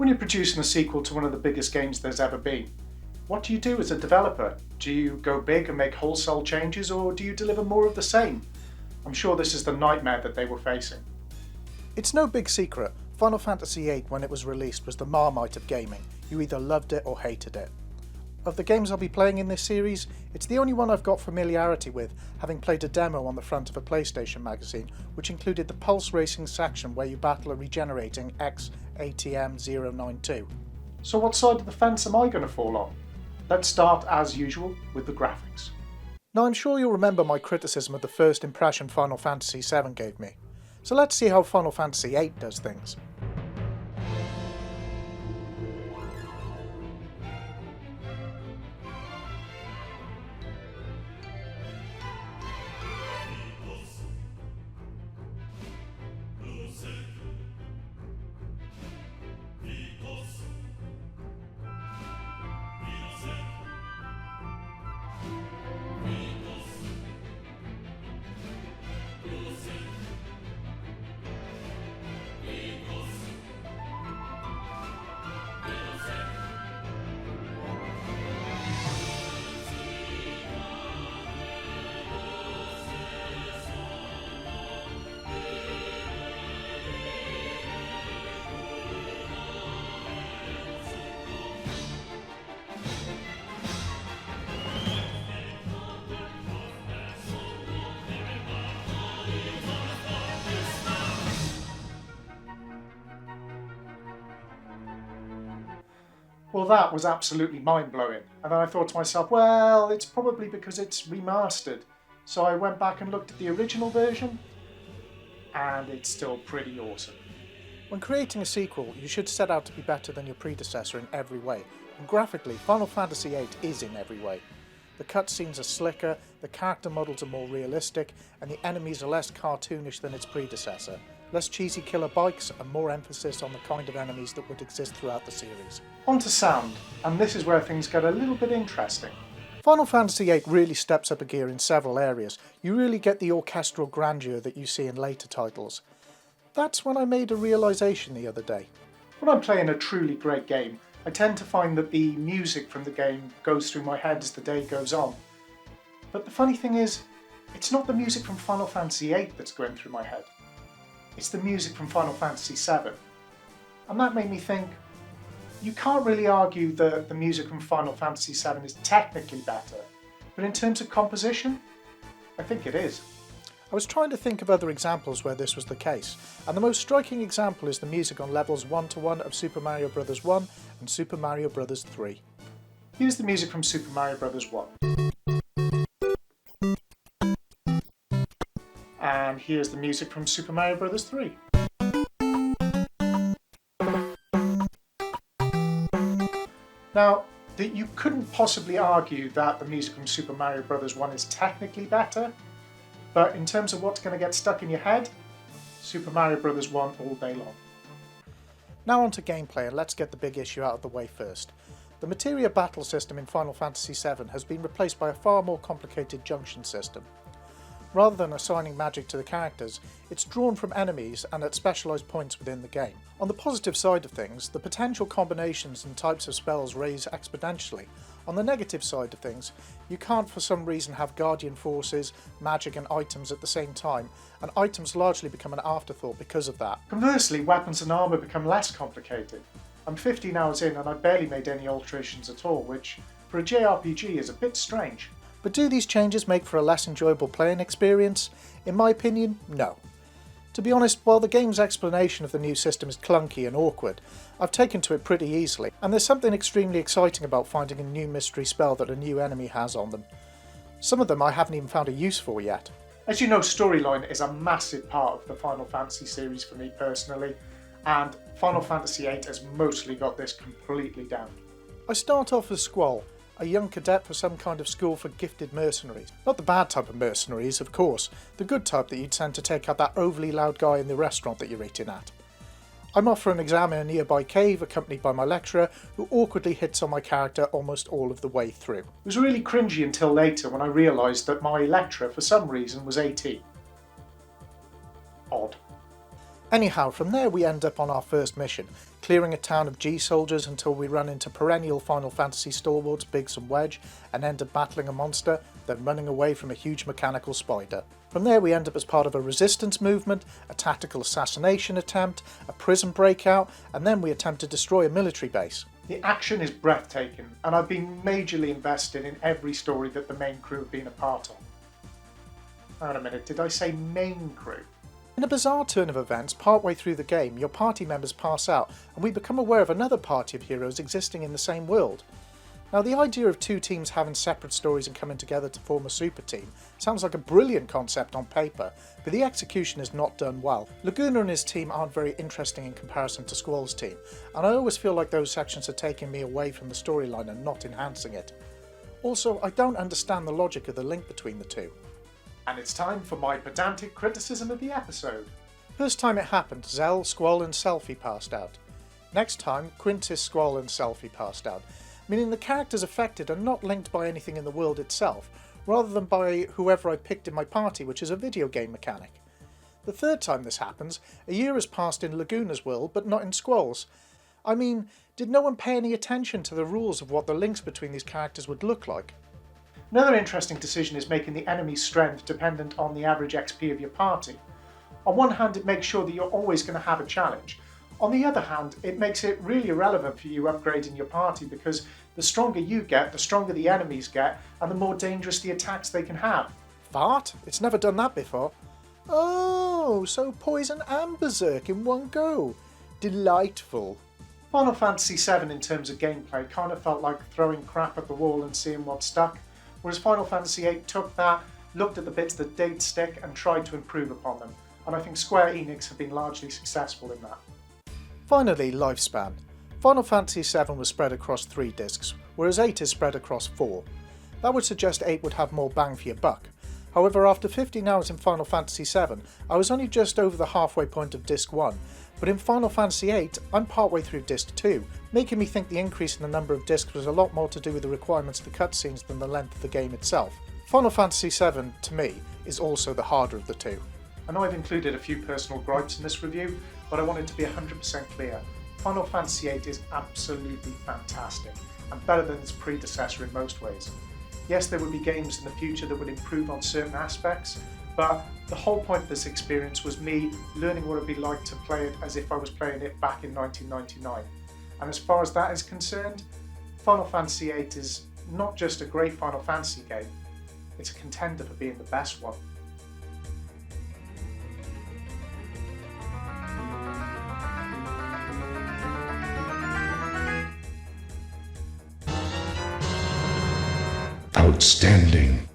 When you're producing a sequel to one of the biggest games there's ever been, what do you do as a developer? Do you go big and make wholesale changes, or do you deliver more of the same? I'm sure this is the nightmare that they were facing. It's no big secret, Final Fantasy VIII when it was released was the Marmite of gaming. You either loved it or hated it. Of the games I'll be playing in this series, it's the only one I've got familiarity with, having played a demo on the front of a PlayStation magazine, which included the Pulse Racing section where you battle a regenerating X-ATM-092. So what side of the fence am I going to fall on? Let's start, as usual, with the graphics. Now I'm sure you'll remember my criticism of the first impression Final Fantasy VII gave me, so let's see how Final Fantasy VIII does things. Well, that was absolutely mind-blowing. And then I thought to myself, well, it's probably because it's remastered. So I went back and looked at the original version, and it's still pretty awesome. When creating a sequel, you should set out to be better than your predecessor in every way, and graphically, Final Fantasy VIII is in every way. The cutscenes are slicker, the character models are more realistic, and the enemies are less cartoonish than its predecessor. Less cheesy killer bikes and more emphasis on the kind of enemies that would exist throughout the series. On to sound, and this is where things get a little bit interesting. Final Fantasy VIII really steps up a gear in several areas. You really get the orchestral grandeur that you see in later titles. That's when I made a realisation the other day. When I'm playing a truly great game, I tend to find that the music from the game goes through my head as the day goes on. But the funny thing is, it's not the music from Final Fantasy VIII that's going through my head. It's the music from Final Fantasy VII. And that made me think, you can't really argue that the music from Final Fantasy VII is technically better, but in terms of composition, I think it is. I was trying to think of other examples where this was the case, and the most striking example is the music on levels 1-1 of Super Mario Bros. 1 and Super Mario Bros. 3. Here's the music from Super Mario Bros. 1. And here's the music from Super Mario Bros. 3. Now, you couldn't possibly argue that the music from Super Mario Bros. 1 is technically better, but in terms of what's going to get stuck in your head, Super Mario Bros. 1 all day long. Now on to gameplay, and let's get the big issue out of the way first. The materia battle system in Final Fantasy VII has been replaced by a far more complicated junction system. Rather than assigning magic to the characters, it's drawn from enemies and at specialised points within the game. On the positive side of things, the potential combinations and types of spells raise exponentially. On the negative side of things, you can't for some reason have guardian forces, magic and items at the same time, and items largely become an afterthought because of that. Conversely, weapons and armour become less complicated. I'm 15 hours in and I've barely made any alterations at all, which for a JRPG is a bit strange. But do these changes make for a less enjoyable playing experience? In my opinion, no. To be honest, while the game's explanation of the new system is clunky and awkward, I've taken to it pretty easily, and there's something extremely exciting about finding a new mystery spell that a new enemy has on them. Some of them I haven't even found a use for yet. As you know, storyline is a massive part of the Final Fantasy series for me personally, and Final Fantasy VIII has mostly got this completely down. I start off as Squall, a young cadet for some kind of school for gifted mercenaries. Not the bad type of mercenaries, of course, the good type that you'd send to take out that overly loud guy in the restaurant that you're eating at. I'm off for an exam in a nearby cave, accompanied by my lecturer, who awkwardly hits on my character almost all of the way through. It was really cringy until later when I realised that my lecturer, for some reason, was 18. Odd. Anyhow, from there we end up on our first mission, clearing a town of G-soldiers until we run into perennial Final Fantasy stalwarts Biggs and Wedge and end up battling a monster, then running away from a huge mechanical spider. From there we end up as part of a resistance movement, a tactical assassination attempt, a prison breakout, and then we attempt to destroy a military base. The action is breathtaking, and I've been majorly invested in every story that the main crew have been a part of. Hang on a minute, did I say main crew? In a bizarre turn of events, partway through the game, your party members pass out and we become aware of another party of heroes existing in the same world. Now, the idea of two teams having separate stories and coming together to form a super team sounds like a brilliant concept on paper, but the execution is not done well. Laguna and his team aren't very interesting in comparison to Squall's team, and I always feel like those sections are taking me away from the storyline and not enhancing it. Also, I don't understand the logic of the link between the two. And it's time for my pedantic criticism of the episode. First time it happened, Zell, Squall and Selphie passed out. Next time, Quintus, Squall and Selphie passed out, meaning the characters affected are not linked by anything in the world itself, rather than by whoever I picked in my party, which is a video game mechanic. The third time this happens, a year has passed in Laguna's world, but not in Squall's. I mean, did no one pay any attention to the rules of what the links between these characters would look like? Another interesting decision is making the enemy's strength dependent on the average XP of your party. On one hand, it makes sure that you're always going to have a challenge. On the other hand, it makes it really irrelevant for you upgrading your party because the stronger you get, the stronger the enemies get, and the more dangerous the attacks they can have. Fart? It's never done that before. Oh, so poison and berserk in one go. Delightful. Final Fantasy VII in terms of gameplay kind of felt like throwing crap at the wall and seeing what stuck, whereas Final Fantasy VIII took that, looked at the bits that did stick and tried to improve upon them, and I think Square Enix have been largely successful in that. Finally, lifespan. Final Fantasy VII was spread across 3 discs, whereas 8 is spread across 4. That would suggest 8 would have more bang for your buck. However, after 15 hours in Final Fantasy VII, I was only just over the halfway point of Disc 1, but in Final Fantasy VIII, I'm partway through Disc 2, making me think the increase in the number of discs was a lot more to do with the requirements of the cutscenes than the length of the game itself. Final Fantasy VII, to me, is also the harder of the two. I know I've included a few personal gripes in this review, but I want it to be 100% clear. Final Fantasy VIII is absolutely fantastic, and better than its predecessor in most ways. Yes, there would be games in the future that would improve on certain aspects, but the whole point of this experience was me learning what it would be like to play it as if I was playing it back in 1999. And as far as that is concerned, Final Fantasy VIII is not just a great Final Fantasy game, it's a contender for being the best one. Outstanding.